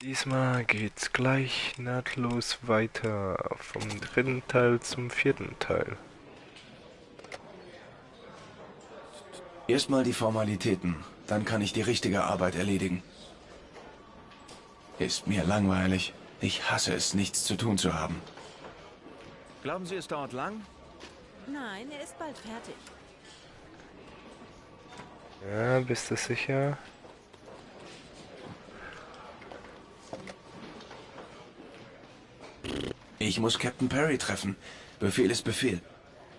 Diesmal geht's gleich nahtlos weiter vom dritten Teil zum vierten Teil. Erstmal die Formalitäten, dann kann ich die richtige Arbeit erledigen. Ist mir langweilig. Ich hasse es, nichts zu tun zu haben. Glauben Sie, es dauert lang? Nein, er ist bald fertig. Ja, bist du sicher? Ich muss Captain Perry treffen. Befehl ist Befehl.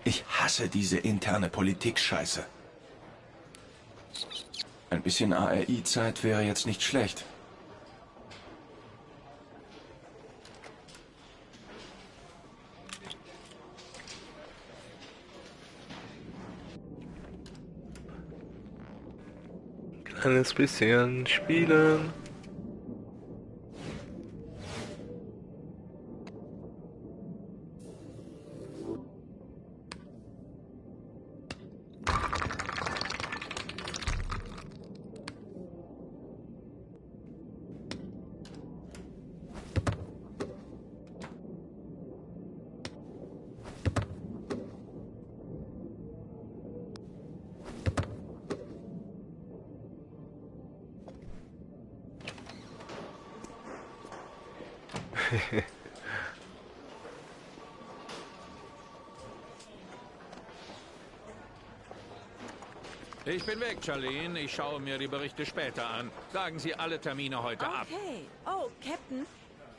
Ich hasse diese interne Politik-Scheiße. Ein bisschen ARI-Zeit wäre jetzt nicht schlecht. Kleines bisschen spielen. Ich bin weg, Charlene. Ich schaue mir die Berichte später an. Sagen Sie alle Termine heute ab. Okay. Oh, Captain.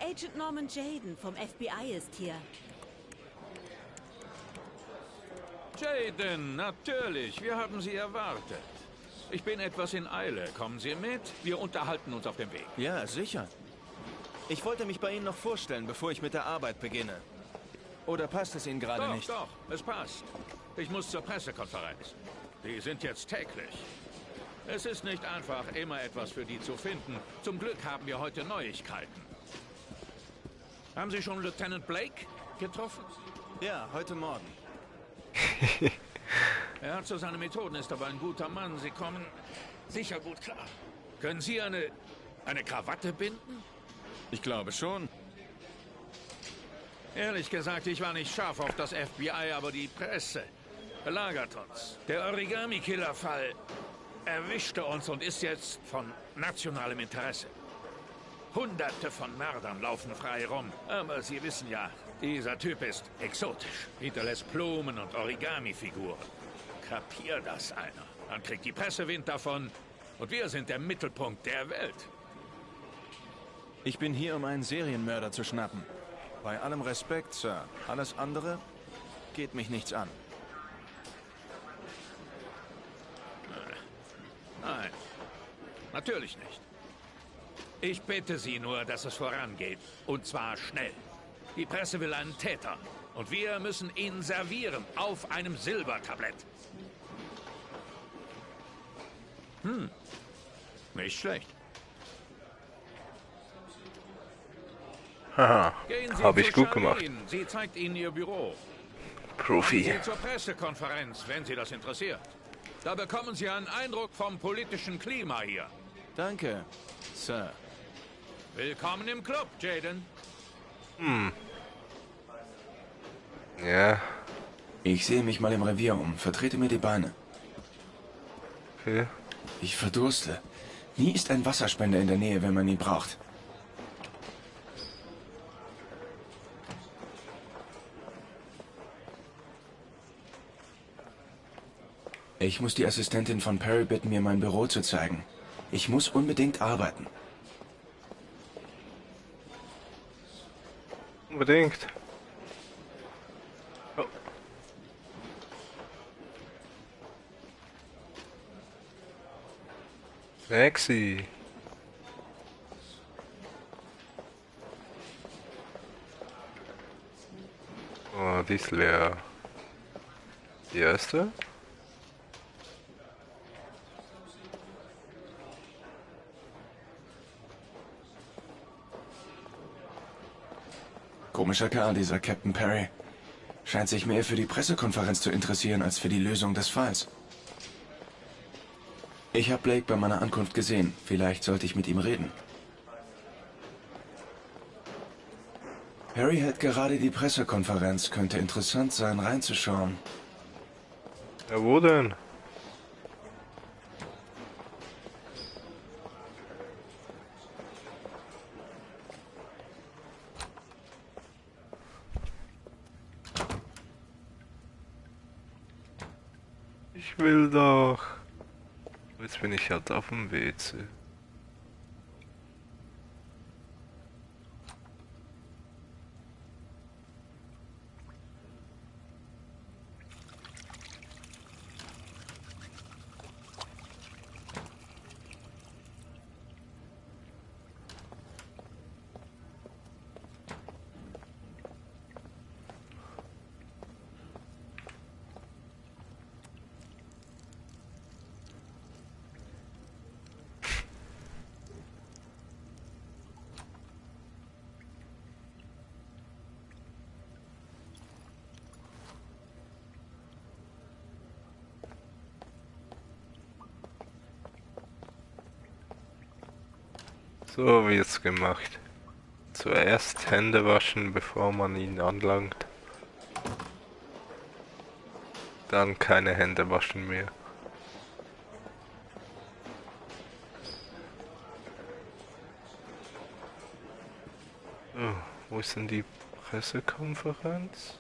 Agent Norman Jaden vom FBI ist hier. Jaden, natürlich. Wir haben Sie erwartet. Ich bin etwas in Eile. Kommen Sie mit? Wir unterhalten uns auf dem Weg. Ja, sicher. Ich wollte mich bei Ihnen noch vorstellen, bevor ich mit der Arbeit beginne. Oder passt es Ihnen gerade Doch, nicht? doch, es passt. Ich muss zur Pressekonferenz. Die sind jetzt täglich. Es ist nicht einfach, immer etwas für die zu finden. Zum Glück haben wir heute Neuigkeiten. Haben Sie schon Lieutenant Blake getroffen? Ja, heute Morgen. Er hat so seine Methoden, ist aber ein guter Mann. Sie kommen sicher gut klar. Können Sie eine Krawatte binden? Ich glaube schon. Ehrlich gesagt, ich war nicht scharf auf das FBI, aber die Presse belagert uns. Der Origami-Killer-Fall erwischte uns und ist jetzt von nationalem Interesse. Hunderte von Mördern laufen frei rum. Aber Sie wissen ja, dieser Typ ist exotisch. Hinterlässt Blumen und Origami-Figuren. Kapier das einer. Dann kriegt die Presse Wind davon. Und wir sind der Mittelpunkt der Welt. Ich bin hier, um einen Serienmörder zu schnappen. Bei allem Respekt, Sir. Alles andere geht mich nichts an. Nein, natürlich nicht. Ich bitte Sie nur, dass es vorangeht. Und zwar schnell. Die Presse will einen Täter. Und wir müssen ihn servieren auf einem Silbertablett. Nicht schlecht. Haha, Gehen Sie habe zu ich gut gemacht. Charlene. Sie zeigt Ihnen Ihr Büro. Profi. Kommen Sie zur Pressekonferenz, wenn Sie das interessiert. Da bekommen Sie einen Eindruck vom politischen Klima hier. Danke, Sir. Willkommen im Club, Jaden. Ja, Ich sehe mich mal im Revier um, vertrete mir die Beine. okay. Ich verdurste. Nie ist ein Wasserspender in der Nähe, wenn man ihn braucht. Ich muss die Assistentin von Perry bitten, mir mein Büro zu zeigen. Ich muss unbedingt arbeiten. Unbedingt. Oh. Sexy. Oh, die ist leer. Die erste? Komischer Kerl, dieser Captain Perry. Scheint sich mehr für die Pressekonferenz zu interessieren als für die Lösung des Falls. Ich habe Blake bei meiner Ankunft gesehen. Vielleicht sollte ich mit ihm reden. Perry hält gerade die Pressekonferenz. Könnte interessant sein, reinzuschauen. Ja, wo denn? Ich will doch. Jetzt bin ich halt auf dem WC. So wird's gemacht. Zuerst Hände waschen, bevor man ihn anlangt. Dann keine Hände waschen mehr. So, wo ist denn die Pressekonferenz?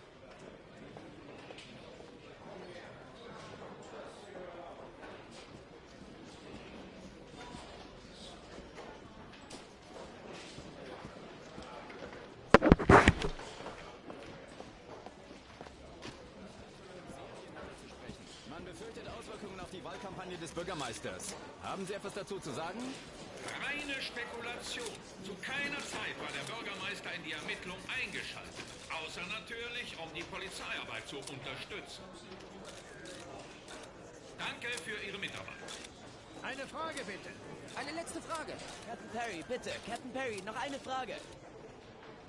Man befürchtet Auswirkungen auf die Wahlkampagne des Bürgermeisters. Haben Sie etwas dazu zu sagen? Reine Spekulation. Zu keiner Zeit war der Bürgermeister in die Ermittlung eingeschaltet. Außer natürlich, um die Polizeiarbeit zu unterstützen. Danke für Ihre Mitarbeit. Eine Frage bitte. Eine letzte Frage. Captain Perry, bitte. Captain Perry, noch eine Frage.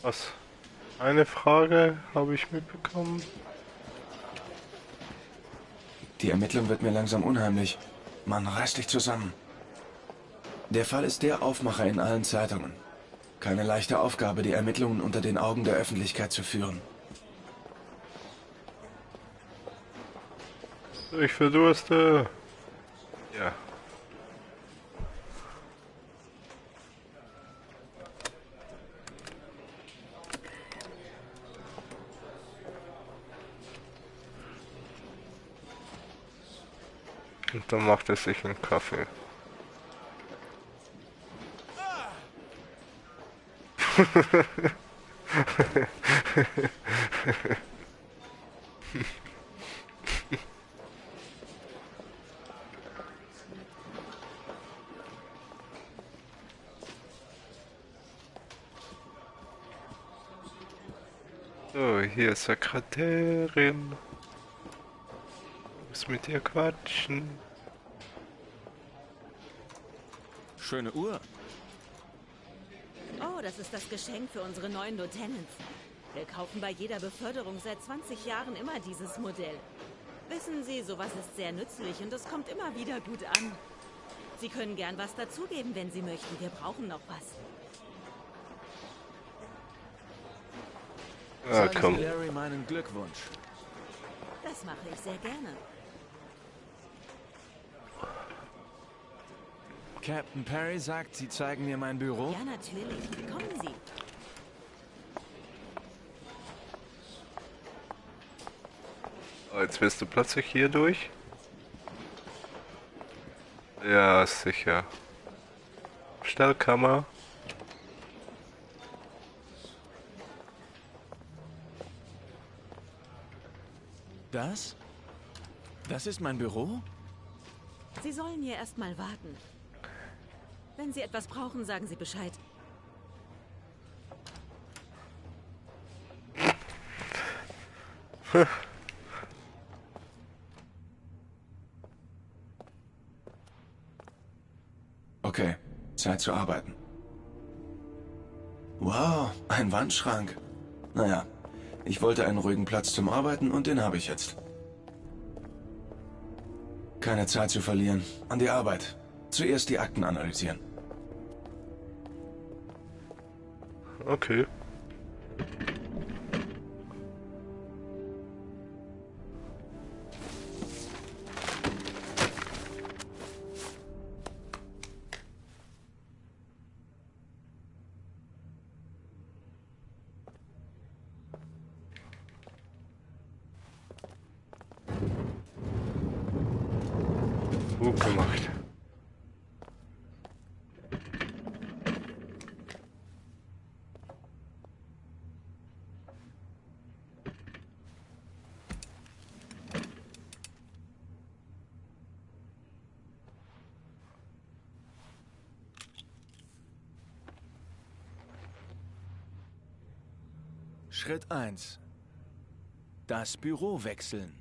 Was? Eine Frage habe ich mitbekommen. Die Ermittlung wird mir langsam unheimlich. Mann, reiß dich zusammen. Der Fall ist der Aufmacher in allen Zeitungen. Keine leichte Aufgabe, die Ermittlungen unter den Augen der Öffentlichkeit zu führen. Ich verdurste. Ja. Und dann macht er sich einen Kaffee. So, hier ist Sekretärin. Muss mit ihr quatschen. Schöne Uhr. Oh, das ist das Geschenk für unsere neuen Lieutenants. Wir kaufen bei jeder Beförderung seit 20 Jahren immer dieses Modell. Wissen Sie, sowas ist sehr nützlich und es kommt immer wieder gut an. Sie können gern was dazugeben, wenn Sie möchten. Wir brauchen noch was. Ah, Sagen komm. Sie Larry meinen Glückwunsch. Das mache ich sehr gerne. Captain Perry sagt, Sie zeigen mir mein Büro. Ja, natürlich. Kommen Sie. Oh, jetzt bist du plötzlich hier durch? Ja, sicher. Stellkammer. Das? Das ist mein Büro? Sie sollen hier erstmal warten. Wenn Sie etwas brauchen, sagen Sie Bescheid. Okay, Zeit zu arbeiten. Wow, ein Wandschrank. Naja, ich wollte einen ruhigen Platz zum Arbeiten und den habe ich jetzt. Keine Zeit zu verlieren. An die Arbeit. Zuerst die Akten analysieren. Okay. gut gemacht. Schritt 1. Das Büro wechseln.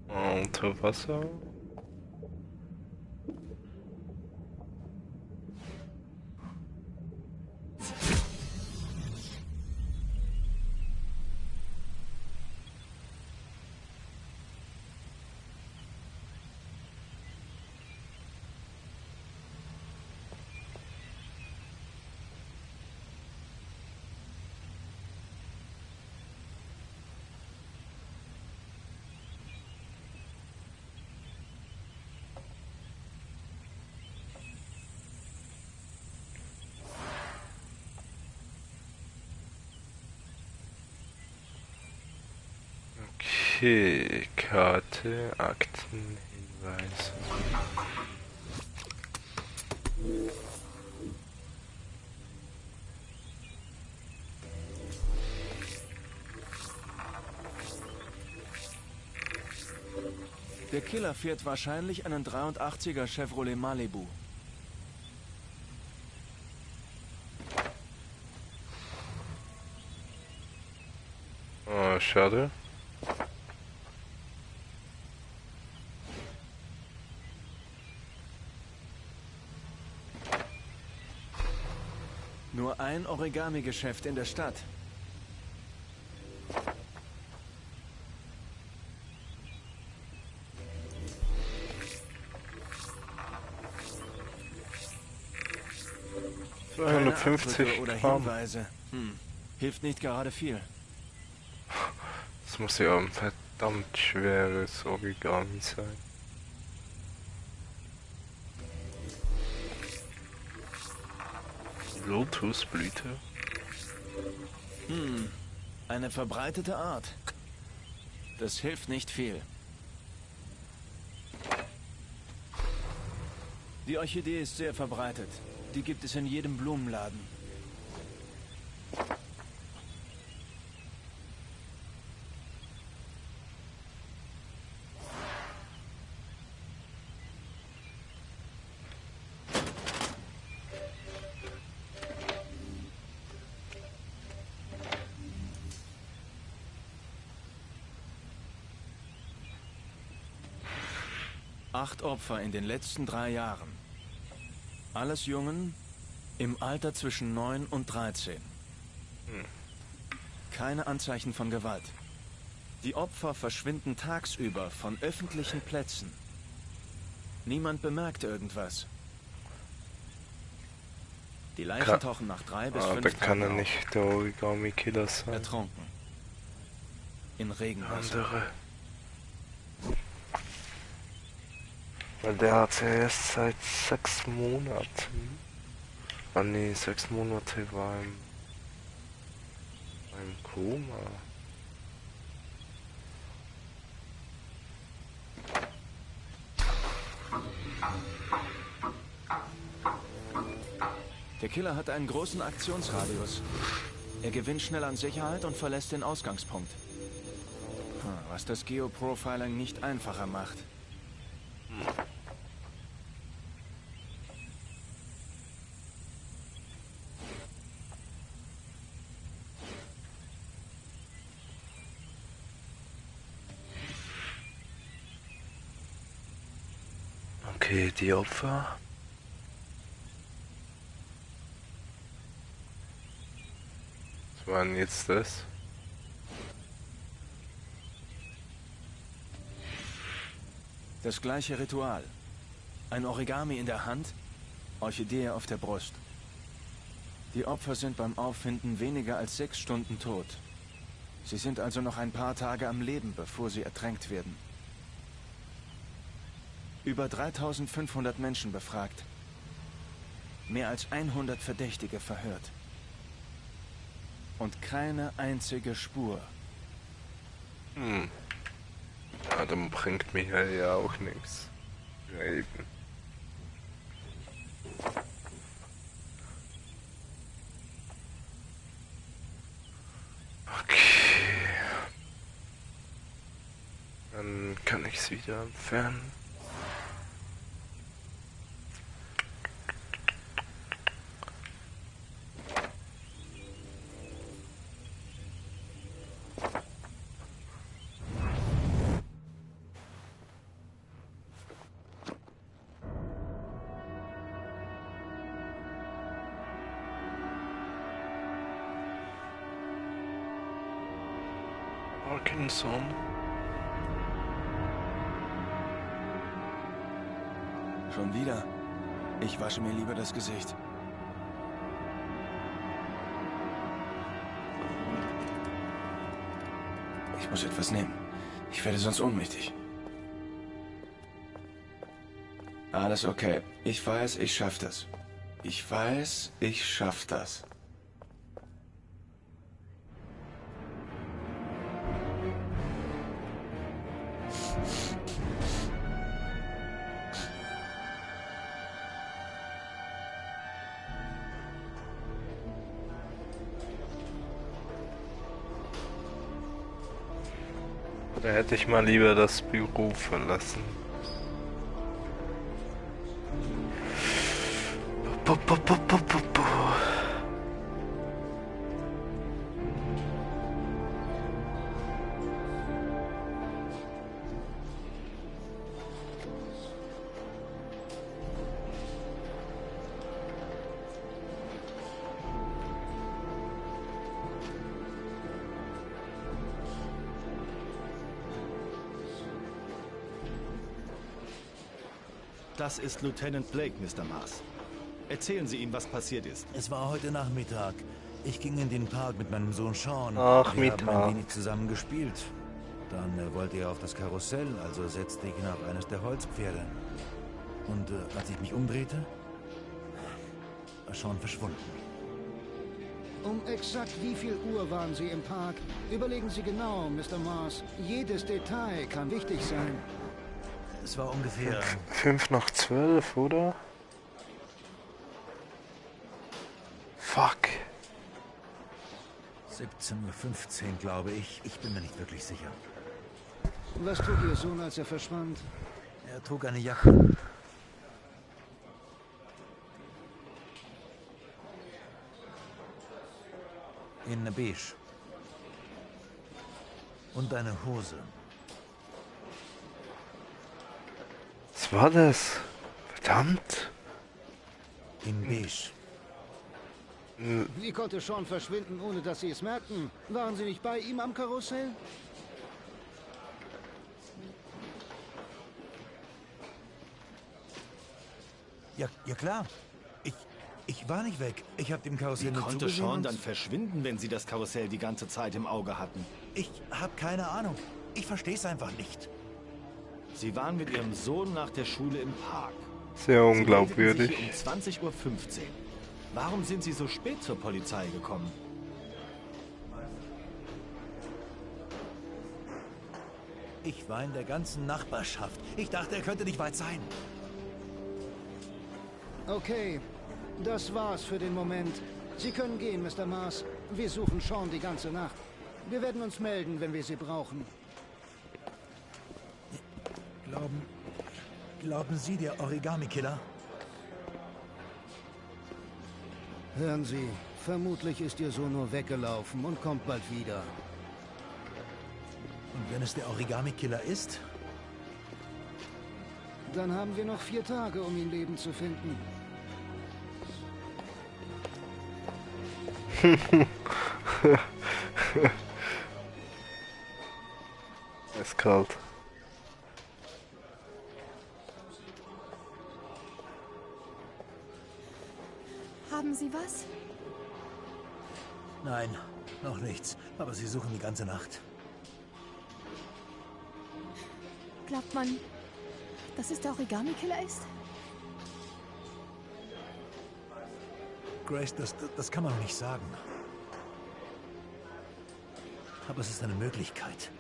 Unter Wasser. Okay, Karte, Akten, Hinweise. Der Killer fährt wahrscheinlich einen 83er Chevrolet Malibu. Oh, schade. Nur ein Origami-Geschäft in der Stadt. Keine 250 Abdrücke oder Gramm. Hinweise. Hilft nicht gerade viel. Das muss ja ein verdammt schweres Origami sein. Lotusblüte? Eine verbreitete Art. Das hilft nicht viel. Die Orchidee ist sehr verbreitet. Die gibt es in jedem Blumenladen. Acht Opfer in den letzten 3 Jahren. Alles Jungen im Alter zwischen 9 und 13. Keine Anzeichen von Gewalt. Die Opfer verschwinden tagsüber von öffentlichen Plätzen. Niemand bemerkt irgendwas. Die Leichen tauchen nach 3 bis 5 dann kann er Tagen nicht der Origami-Killer auf. sein. Ertrunken. In Regenwasser. Andere. Weil der hat ja erst seit 6 Monaten. Ah nee, 6 Monate war im Koma. Der Killer hat einen großen Aktionsradius. Er gewinnt schnell an Sicherheit und verlässt den Ausgangspunkt. Was das Geoprofiling nicht einfacher macht. Okay, die Opfer. Was war denn jetzt das? Das gleiche Ritual. Ein Origami in der Hand, Orchidee auf der Brust. Die Opfer sind beim Auffinden weniger als 6 Stunden tot. Sie sind also noch ein paar Tage am Leben, bevor sie ertränkt werden. Über 3500 Menschen befragt. Mehr als 100 Verdächtige verhört. Und keine einzige Spur. Ja, dann bringt Michael ja auch nichts. Ja, eben. Okay. Dann kann ich es wieder entfernen. Parkinson. Schon wieder? Ich wasche mir lieber das Gesicht. Ich muss etwas nehmen. Ich werde sonst ohnmächtig. Alles okay. Ich weiß, ich schaff das. Ich weiß, ich schaff das. Da hätte ich mal lieber das Büro verlassen. Das ist Lieutenant Blake, Mr. Mars. Erzählen Sie ihm, was passiert ist. Es war heute Nachmittag. Ich ging in den Park mit meinem Sohn Sean. Wir Nachmittag. haben ein wenig zusammen gespielt. Dann wollte er auf das Karussell, also setzte ich ihn auf eines der Holzpferde. Und als ich mich umdrehte, war Sean verschwunden. Um exakt wie viel Uhr waren Sie im Park? Überlegen Sie genau, Mr. Mars. Jedes Detail kann wichtig sein. Es war ungefähr 5 nach 12, oder? Fuck. 17:15 Uhr, glaube ich. Ich bin mir nicht wirklich sicher. Was trug Ihr Sohn, als er verschwand? Er trug eine Jacke. In beige. Und eine Hose. Was war das? Verdammt. In beige. Wie konnte Sean verschwinden, ohne dass Sie es merkten? Waren Sie nicht bei ihm am Karussell? Ja klar. Ich war nicht weg. Ich habe dem Karussell Wie nur konnte zugesehen Sean und- dann verschwinden, wenn Sie das Karussell die ganze Zeit im Auge hatten? Ich habe keine Ahnung. Ich verstehe es einfach nicht. Sie waren mit Ihrem Sohn nach der Schule im Park. Sehr Sie unglaubwürdig. meldeten sich um 20:15 Uhr. Warum sind Sie so spät zur Polizei gekommen? Ich war in der ganzen Nachbarschaft. Ich dachte, er könnte nicht weit sein. Okay, das war's für den Moment. Sie können gehen, Mr. Mars. Wir suchen Sean die ganze Nacht. Wir werden uns melden, wenn wir Sie brauchen. Glauben Sie, der Origami-Killer? Hören Sie, vermutlich ist Ihr Sohn nur weggelaufen und kommt bald wieder. Und wenn es der Origami-Killer ist? Dann haben wir noch 4 Tage, um ihn lebend zu finden. Ist kalt. Haben Sie was? Nein, noch nichts. Aber sie suchen die ganze Nacht. Glaubt man, dass es der Origami-Killer ist? Grace, das kann man noch nicht sagen. Aber es ist eine Möglichkeit.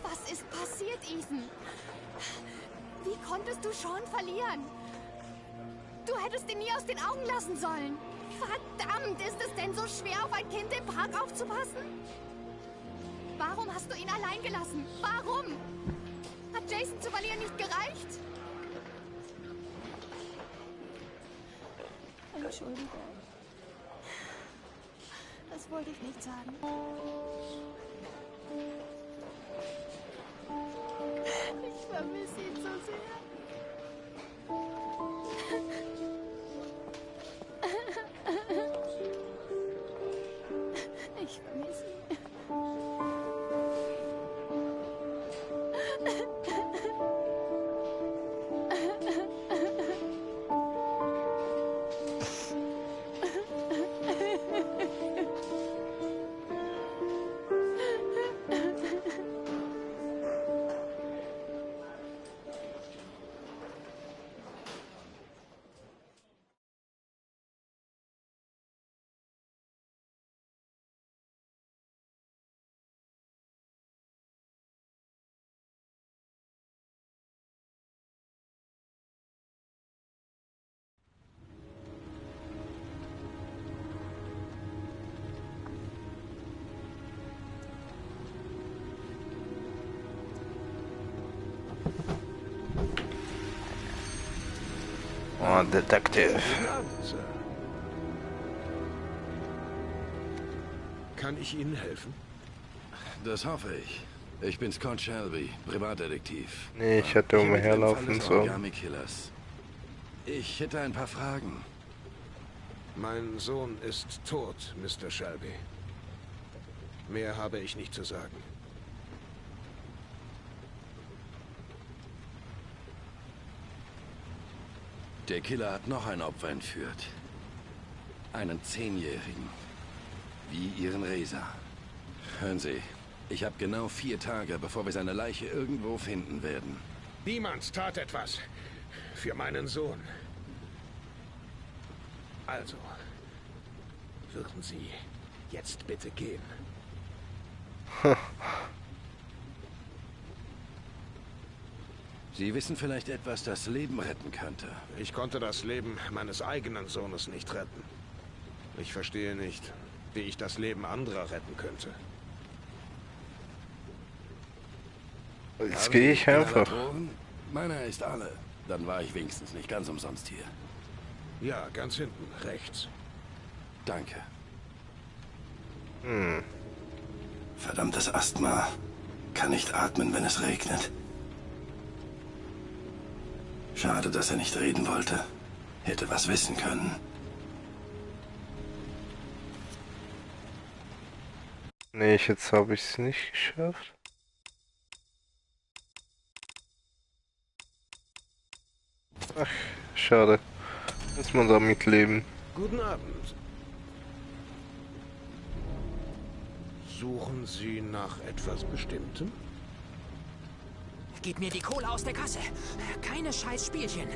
Was ist passiert, Ethan? Wie konntest du Sean verlieren? Du hättest ihn nie aus den Augen lassen sollen. Verdammt, ist es denn so schwer, auf ein Kind im Park aufzupassen? Warum hast du ihn allein gelassen? Warum? Hat Jason zu verlieren nicht gereicht? Entschuldigung. Das wollte ich nicht sagen. Ich vermisse ihn so sehr. Ich vermisse ihn. Oh, Detective. Kann ich Ihnen helfen? Das hoffe ich. Ich bin Scott Shelby, Privatdetektiv. Nee, ich hätte umherlaufen sollen. Origami-Killers. Ich hätte ein paar Fragen. Mein Sohn ist tot, Mr. Shelby. Mehr habe ich nicht zu sagen. Der Killer hat noch ein Opfer entführt. Einen 10-Jährigen. Wie Ihren Reza. Hören Sie, ich habe genau 4 Tage, bevor wir seine Leiche irgendwo finden werden. Niemand tat etwas für meinen Sohn. Also, würden Sie jetzt bitte gehen? Sie wissen vielleicht etwas, das Leben retten könnte. Ich konnte das Leben meines eigenen Sohnes nicht retten. Ich verstehe nicht, wie ich das Leben anderer retten könnte. Jetzt gehe ich einfach. Meiner ist alle. Dann war ich wenigstens nicht ganz umsonst hier. Ja, ganz hinten, rechts. Danke. Verdammtes Asthma. Kann nicht atmen, wenn es regnet. Schade, dass er nicht reden wollte. Hätte was wissen können. Nee, jetzt habe ich es nicht geschafft. Ach, schade. Muss man damit leben. Guten Abend. Suchen Sie nach etwas Bestimmtem? Gib mir die Kohle aus der Kasse. Keine scheiß Spielchen.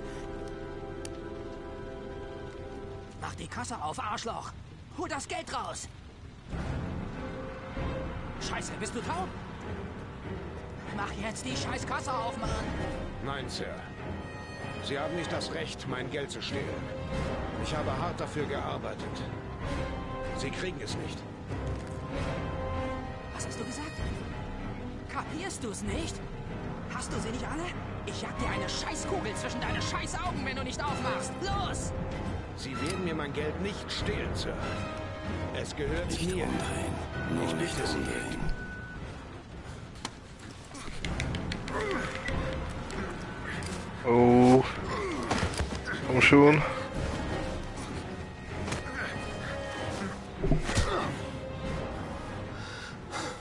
Mach die Kasse auf, Arschloch. Hol das Geld raus. Scheiße, bist du taub? Mach jetzt die scheiß Kasse auf, Mann. Nein, Sir. Sie haben nicht das Recht, mein Geld zu stehlen. Ich habe hart dafür gearbeitet. Sie kriegen es nicht. Was hast du gesagt? Kapierst du's nicht? Hast du sie nicht alle? Ich jag dir eine Scheißkugel zwischen deine Scheißaugen, wenn du nicht aufmachst. Los! Sie werden mir mein Geld nicht stehlen, Sir. Es gehört Nicht mir. umdrehen. Nur nicht umdrehen. Oh. Komm schon.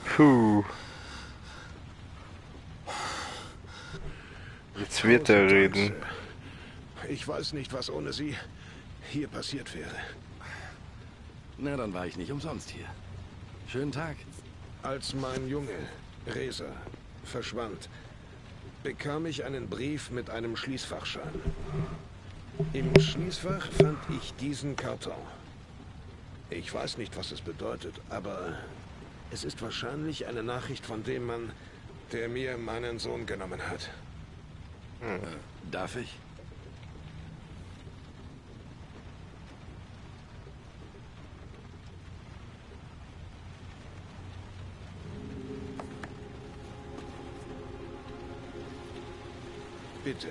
Puh. Jetzt Jetzt wird er reden. Ich weiß nicht, was ohne Sie hier passiert wäre. Na, dann war ich nicht umsonst hier. Schönen Tag. Als mein Junge, Reza, verschwand, bekam ich einen Brief mit einem Schließfachschein. Im Schließfach fand ich diesen Karton. Ich weiß nicht, was es bedeutet, aber es ist wahrscheinlich eine Nachricht von dem Mann, der mir meinen Sohn genommen hat. Darf ich? Bitte,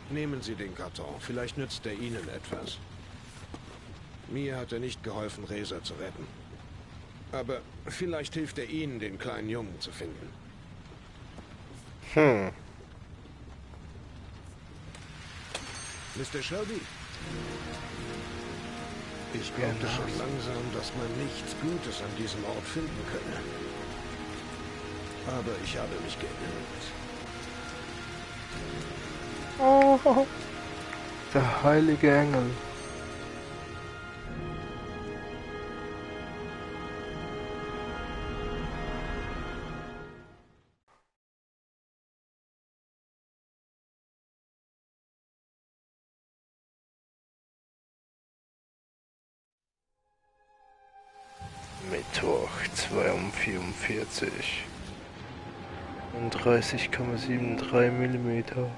nehmen Sie den Karton. Vielleicht nützt er Ihnen etwas. Mir hat er nicht geholfen, Reza zu retten. Aber vielleicht hilft er Ihnen, den kleinen Jungen zu finden. Mr. Shelby? Ich glaubte schon langsam, dass man nichts Gutes an diesem Ort finden könne. Aber ich habe mich geirrt. Oh, der heilige Engel. Mittwoch 2:44 und 30,73 Millimeter.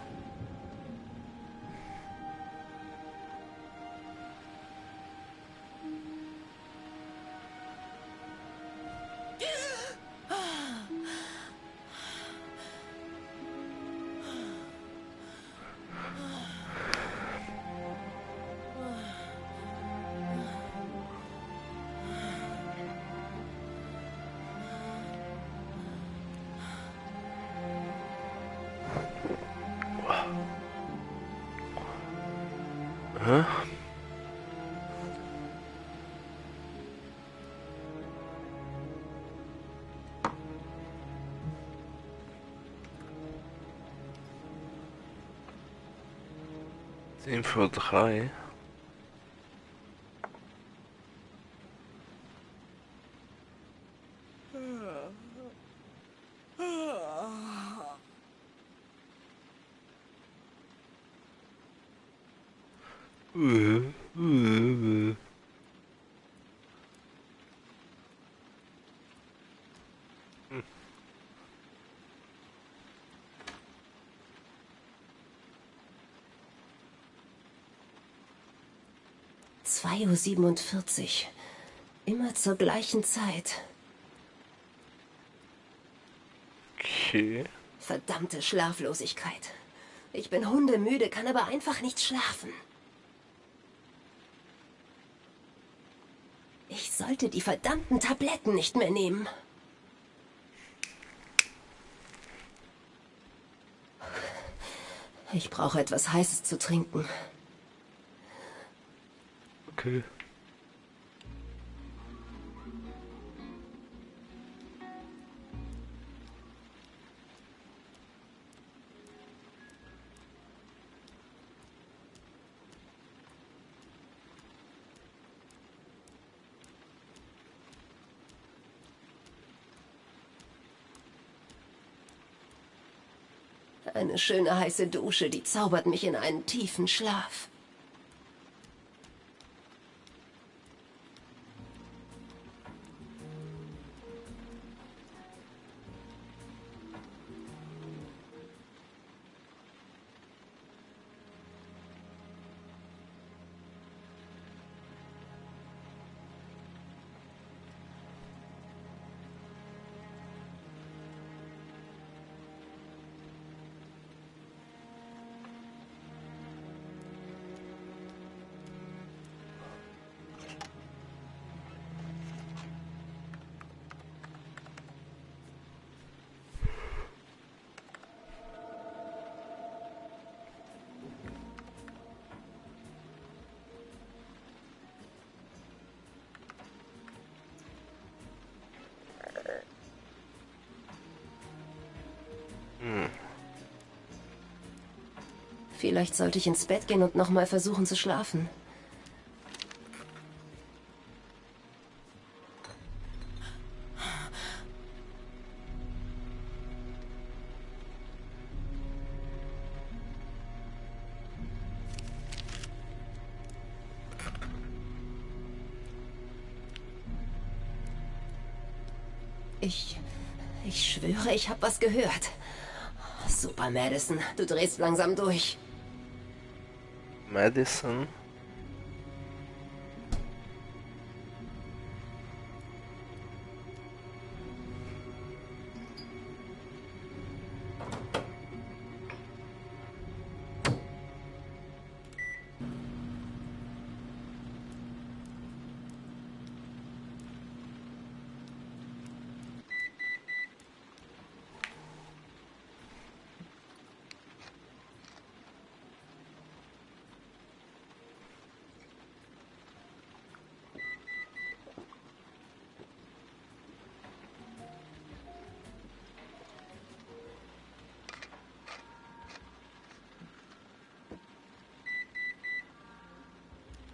Hä? Vor 3. Zwei Uhr 47. Immer zur gleichen Zeit. Okay. Verdammte Schlaflosigkeit. Ich bin hundemüde, kann aber einfach nicht schlafen. Ich sollte die verdammten Tabletten nicht mehr nehmen. Ich brauche etwas Heißes zu trinken. Okay. Eine schöne heiße Dusche, die zaubert mich in einen tiefen Schlaf. Vielleicht sollte ich ins Bett gehen und nochmal versuchen zu schlafen. Ich schwöre, ich habe was gehört. Super, Madison. Du drehst langsam durch. Madison?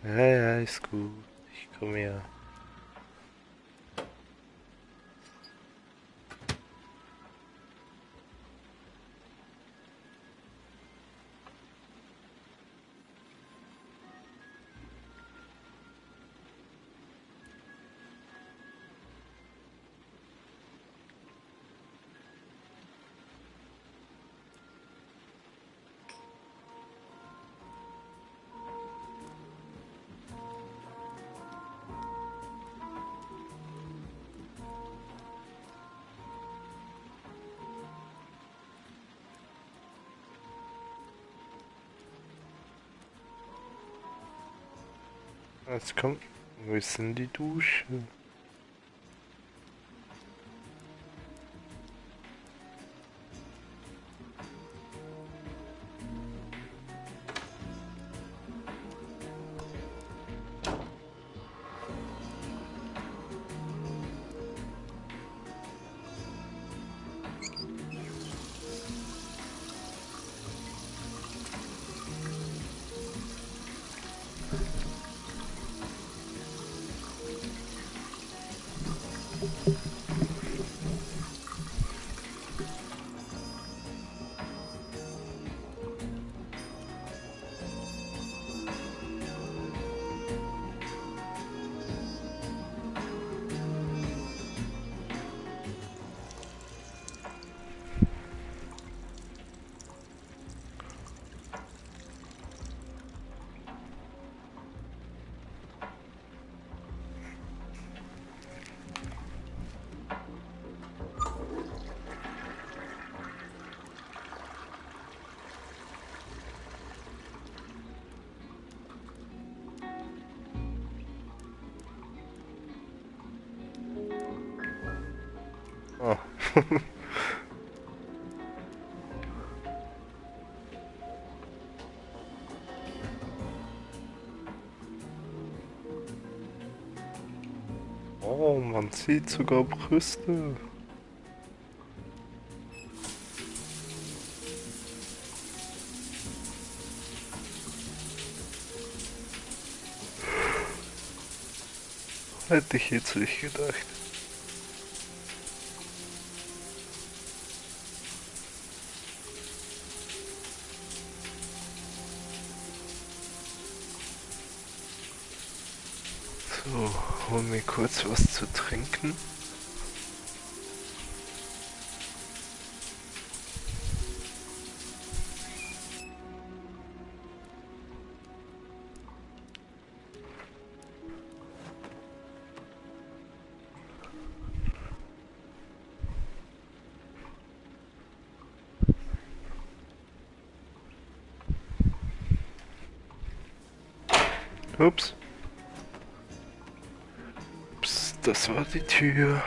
Ja, ja, ist gut. Ich komme ja. Jetzt kommt, wo ist denn die Dusche? Oh. Oh, man sieht sogar Brüste. Hätte ich jetzt nicht gedacht. So, hol mir kurz was zu trinken. Ups. Ups, das war die Tür.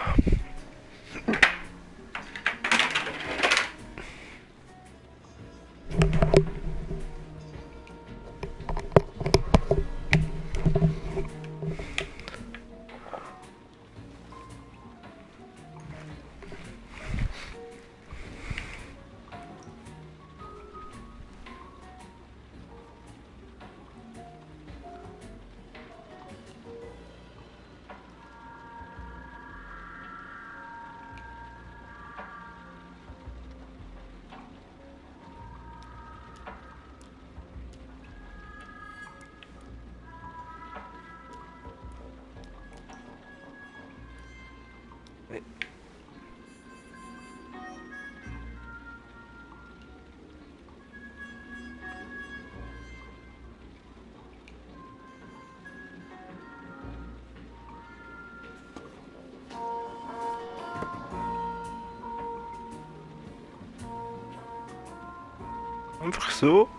Einfach so?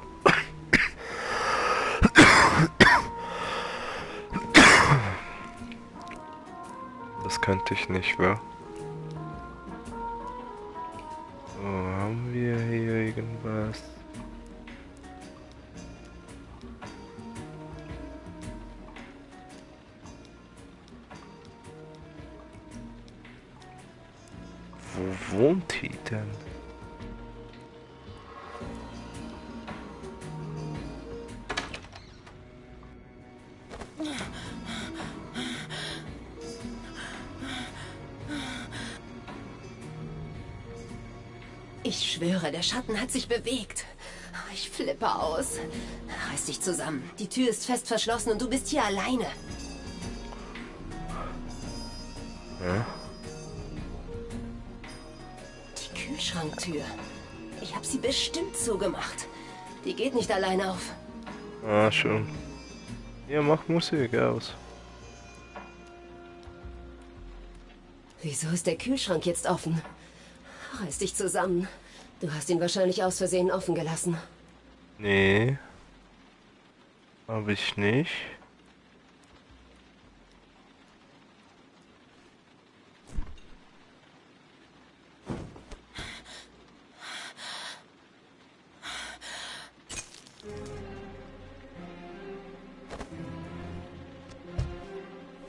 Das könnte ich nicht, wa? So, haben wir hier irgendwas? Wo wohnt die denn? Ich schwöre, der Schatten hat sich bewegt. Ich flippe aus. Reiß dich zusammen. Die Tür ist fest verschlossen und du bist hier alleine. Ja? Die Kühlschranktür. Ich habe sie bestimmt zugemacht. Die geht nicht alleine auf. Ah, schon. Ja, mach Musik aus. Wieso ist der Kühlschrank jetzt offen? Reiß dich zusammen. Du hast ihn wahrscheinlich aus Versehen offen gelassen. Nee. Hab ich nicht.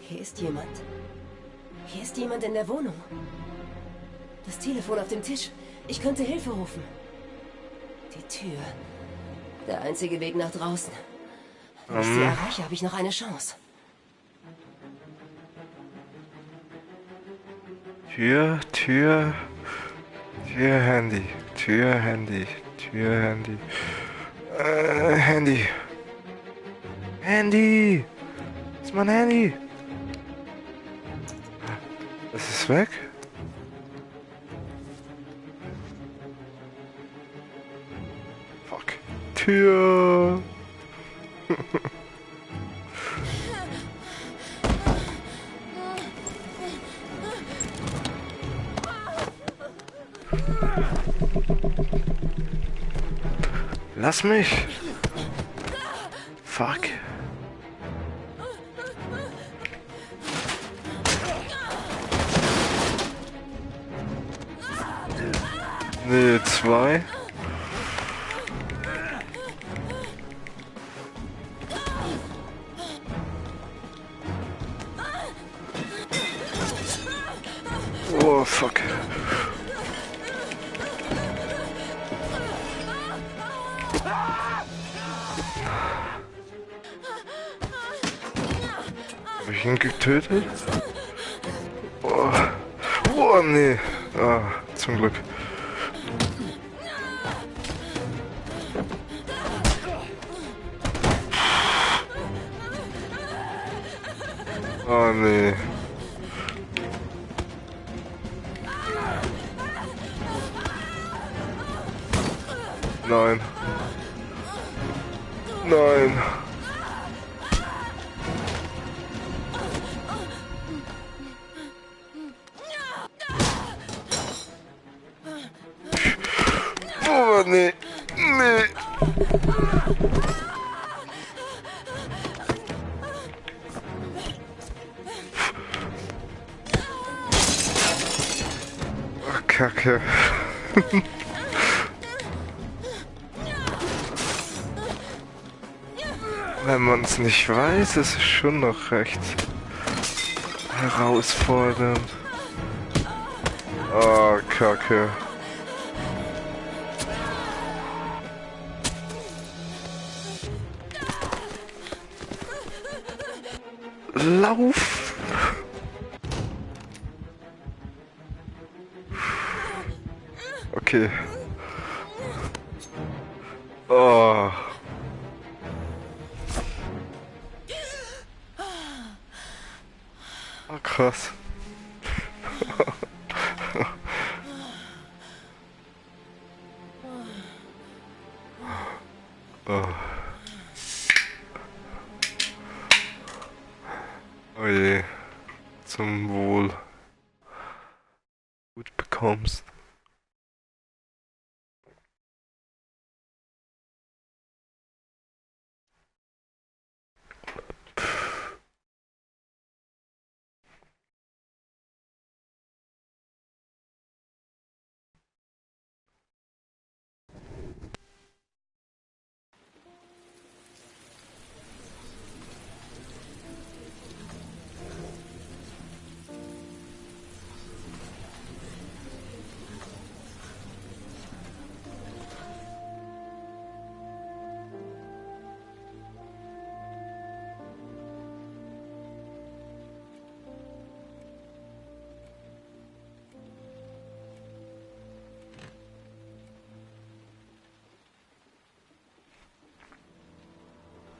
Hier ist jemand. Hier ist jemand in der Wohnung. Das Telefon auf dem Tisch. Ich könnte Hilfe rufen. Die Tür. Der einzige Weg nach draußen. Wenn ich sie erreiche, habe ich noch eine Chance. Tür, Handy. Tür, Handy. Handy. Handy! Das ist mein Handy! Es ist weg? Fuck. Tür! Lass mich! Fuck. Nee, 2. Oh, fuck. Hab ich ihn getötet? Oh, oh nee. Ah, zum Glück. Oh nee. Nein. Nein. Oh nee. Nee. Oh, Kacke. Wenn man es nicht weiß, ist es schon noch recht herausfordernd. Oh, Kacke. Lauf! Okay. Oh. Oh, krass. Oh. Oh je. Zum Wohl. Gut bekommst.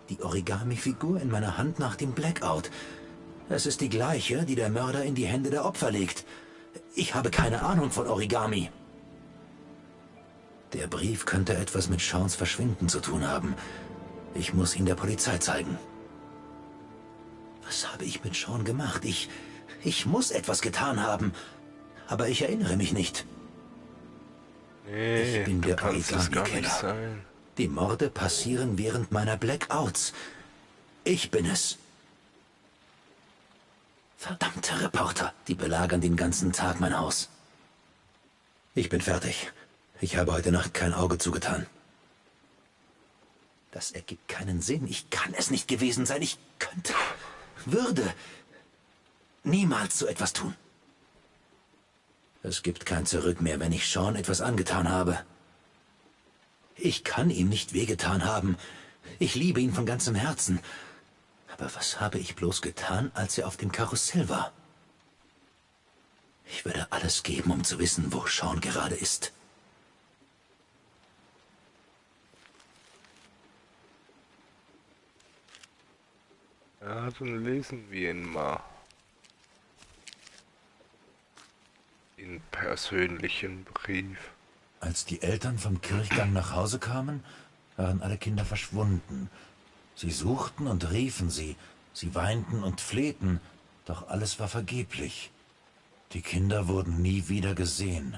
Die Origami-Figur in meiner Hand nach dem Blackout. Es ist die gleiche, die der Mörder in die Hände der Opfer legt. Ich habe keine Ahnung von Origami. Der Brief könnte etwas mit Seans Verschwinden zu tun haben. Ich muss ihn der Polizei zeigen. Was habe ich mit Sean gemacht? Ich muss etwas getan haben. Aber ich erinnere mich nicht. Nee, ich bin der gar nicht Origami-Killer. sein. Die Morde passieren während meiner Blackouts. Ich bin es. Verdammte Reporter, die belagern den ganzen Tag mein Haus. Ich bin fertig. Ich habe heute Nacht kein Auge zugetan. Das ergibt keinen Sinn. Ich kann es nicht gewesen sein. Ich könnte, würde niemals so etwas tun. Es gibt kein Zurück mehr, wenn ich Sean etwas angetan habe. Ich kann ihm nicht wehgetan haben. Ich liebe ihn von ganzem Herzen. Aber was habe ich bloß getan, als er auf dem Karussell war? Ich würde alles geben, um zu wissen, wo Sean gerade ist. Ja, dann lesen wir ihn mal. Den persönlichen Brief. Als die Eltern vom Kirchgang nach Hause kamen, waren alle Kinder verschwunden. Sie suchten und riefen sie, sie weinten und flehten, doch alles war vergeblich. Die Kinder wurden nie wieder gesehen.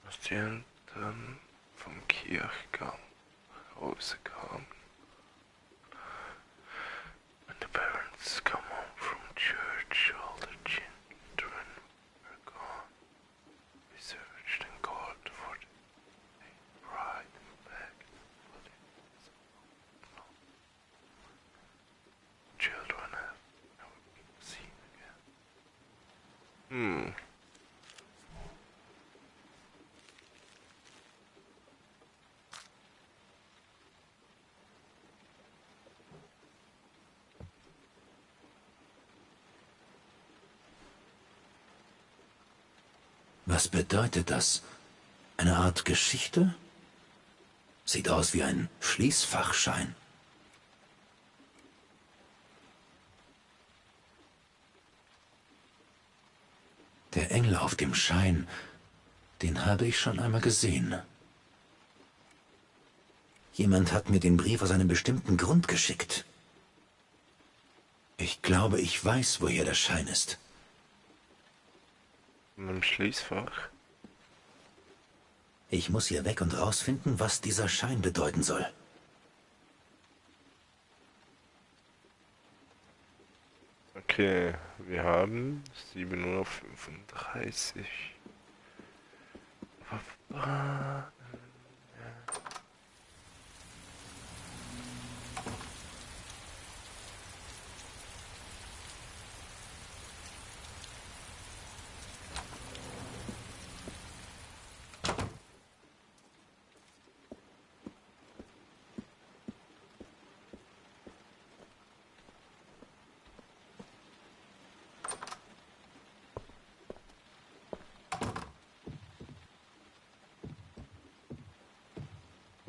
Als die Eltern vom Kirchgang rauskamen. When the parents come home from church, all the children were gone. We searched and called for the bride and begged for the children have never been seen again. Was bedeutet das? Eine Art Geschichte? Sieht aus wie ein Schließfachschein. Der Engel auf dem Schein, den habe ich schon einmal gesehen. Jemand hat mir den Brief aus einem bestimmten Grund geschickt. Ich glaube, ich weiß, woher der Schein ist. Im Schließfach. Ich muss hier weg und rausfinden, was dieser Schein bedeuten soll. Okay, wir haben 7:35 Uhr.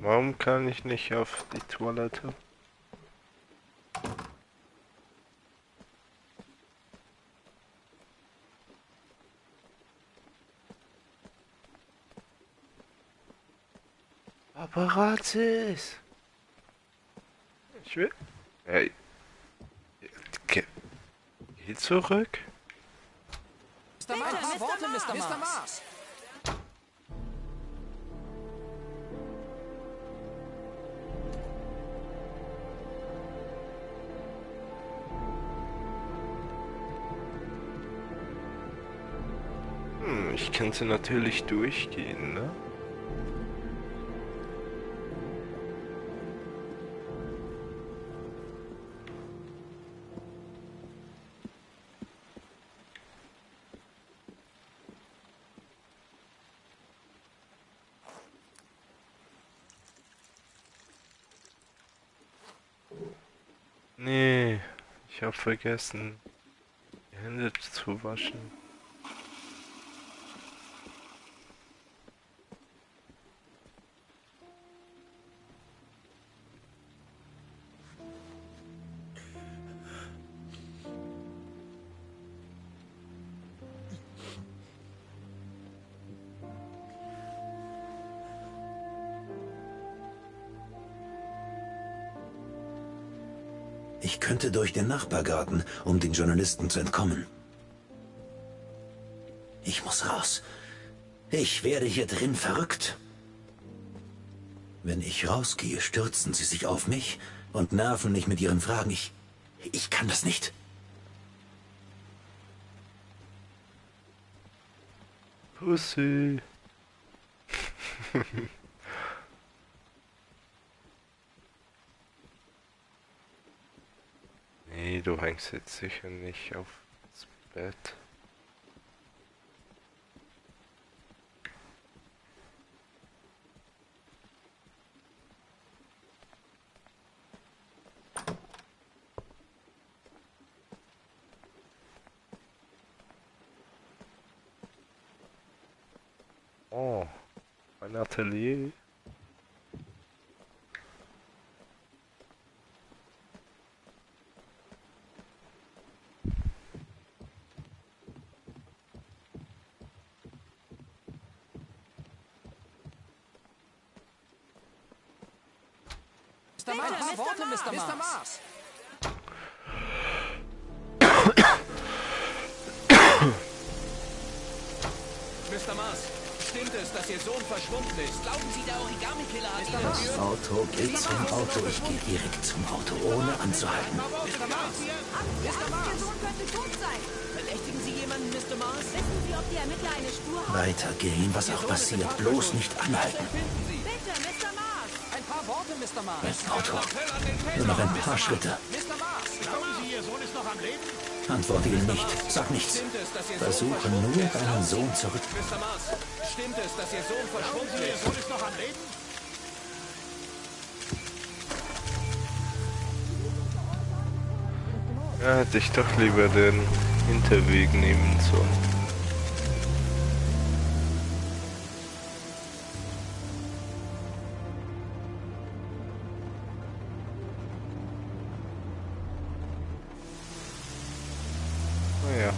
Warum kann ich nicht auf die Toilette? Paparazzis! Ich will... Hey. Geh zurück. Mr. Mars, ein paar Worte, Mr. Mars. Ich könnte natürlich durchgehen, ne? Nee, ich habe vergessen, die Hände zu waschen. Ich könnte durch den Nachbargarten, um den Journalisten zu entkommen. Ich muss raus. Ich werde hier drin verrückt. Wenn ich rausgehe, stürzen sie sich auf mich und nerven mich mit ihren Fragen. Ich kann das nicht. Pussy. Nee, du hängst jetzt sicher nicht aufs Bett. Oh, mein Atelier. Mr. Mars, ein paar Worte, Mr. Mars. Mr. Mars, stimmt es, dass Ihr Sohn verschwunden ist? Glauben Sie, der Origami-Killer hat ihn Das entführt? Auto geht zum Auto. Ich gehe direkt zum Auto, ohne anzuhalten. Mr. Mars! Mr. Mars! Ihr Sohn könnte tot sein. Verdächtigen Sie jemanden, Mr. Mars? Wissen Sie, ob die Ermittler eine Spur haben? Weitergehen, was auch passiert. Bloß nicht anhalten. Bitte, Mr. Mars! Ein paar Worte, Mr. Mars. Das Auto. Nur noch ein paar Schritte. Mr. Mars! Glauben Sie, Ihr Sohn ist noch am Leben? Antworte ihm nicht. Sag nichts. Versuche nur, deinen Sohn zurück. Mr. Mars, stimmt es, dass Ihr Sohn verschwunden ist? Ihr Sohn ist noch am Leben? Ja, hätte ich doch lieber den Hinterweg nehmen sollen. Naja.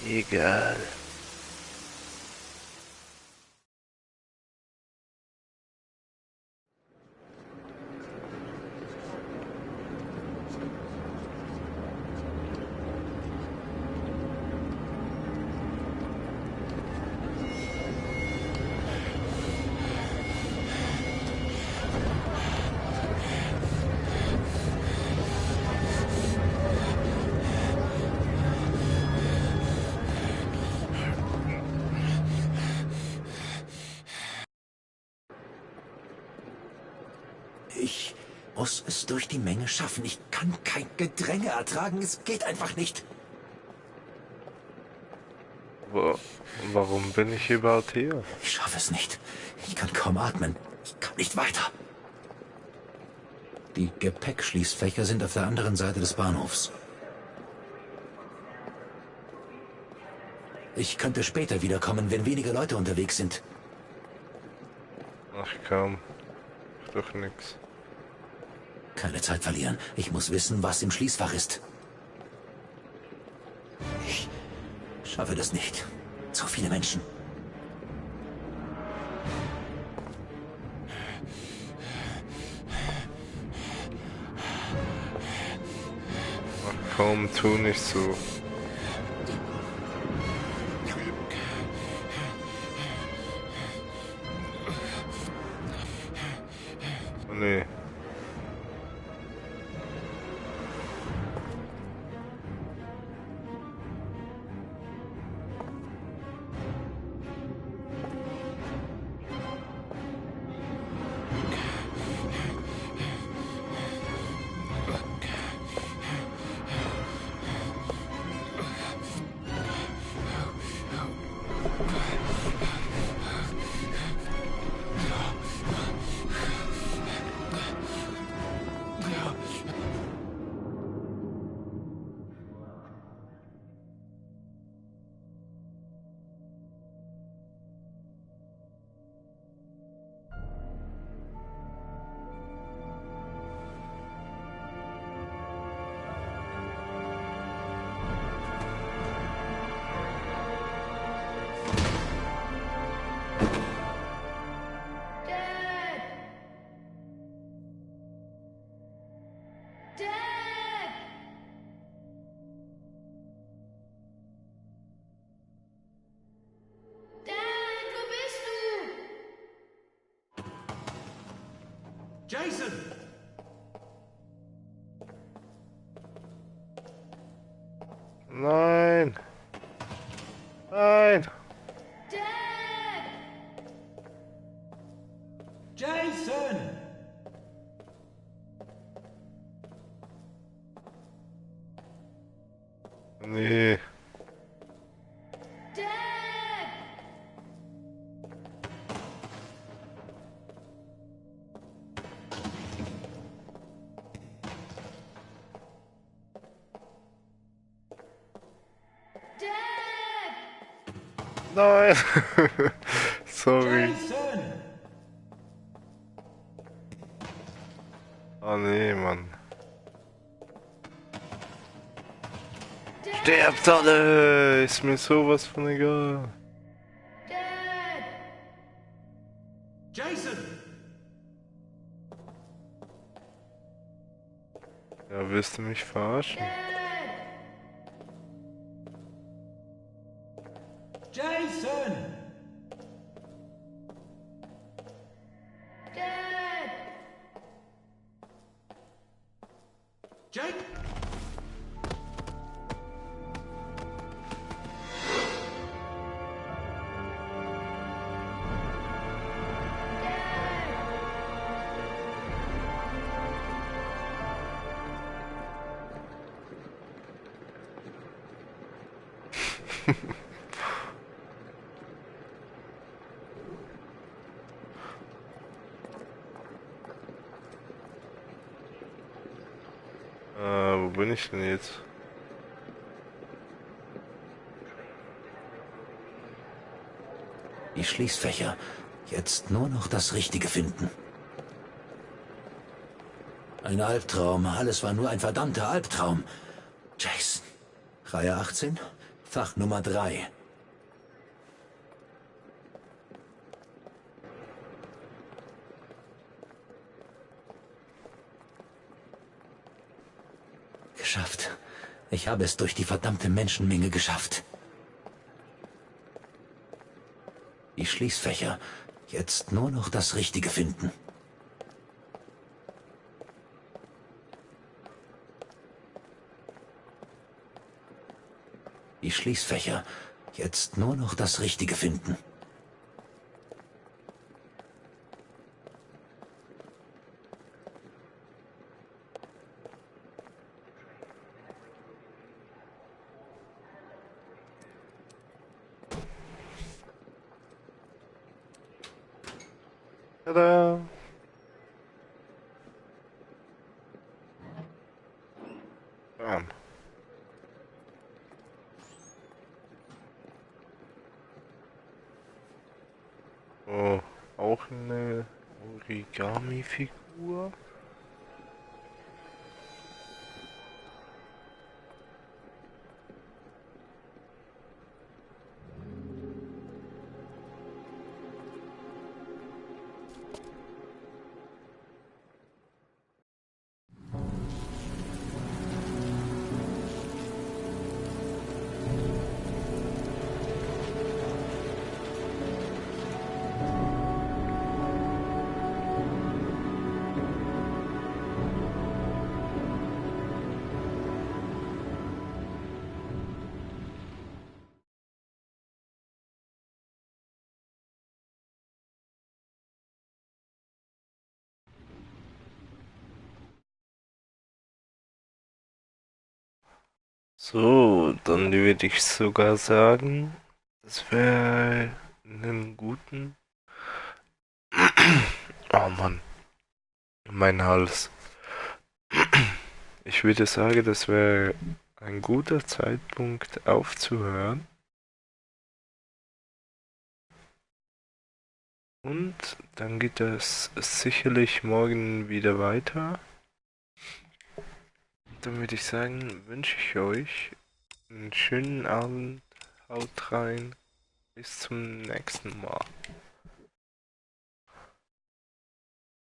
Egal. Ich muss es durch die Menge schaffen. Ich kann kein Gedränge ertragen. Es geht einfach nicht. Warum bin ich überhaupt hier? Ich schaffe es nicht. Ich kann kaum atmen. Ich kann nicht weiter. Die Gepäckschließfächer sind auf der anderen Seite des Bahnhofs. Ich könnte später wiederkommen, wenn weniger Leute unterwegs sind. Ach komm. Doch nix. Keine Zeit verlieren. Ich muss wissen, was im Schließfach ist. Ich schaffe das nicht. Zu viele Menschen. Ach komm, tu nicht so. Oh, nee. Jason! Nein! Nein! Jason! Nee. Nein! Sorry. Oh nee, Mann. Sterbt alle! Ist mir sowas von egal. Jason! Ja, willst du mich verarschen? Jason! Jake? Wo bin ich denn jetzt? Die Schließfächer. Jetzt nur noch das Richtige finden. Ein Albtraum. Alles war nur ein verdammter Albtraum. Jason. Reihe 18, Fach Nummer 3. Geschafft. Ich habe es durch die verdammte Menschenmenge geschafft. Die Schließfächer. Jetzt nur noch das Richtige finden. Die Schließfächer. Jetzt nur noch das Richtige finden. Tada! Bam. Oh, auch eine Origami-Figur. So, dann würde ich sogar sagen, das wäre einen guten... Oh Mann, mein Hals. Ich würde sagen, das wäre ein guter Zeitpunkt aufzuhören. Und dann geht es sicherlich morgen wieder weiter. Dann würde ich sagen, wünsche ich euch einen schönen Abend. Haut rein. Bis zum nächsten Mal.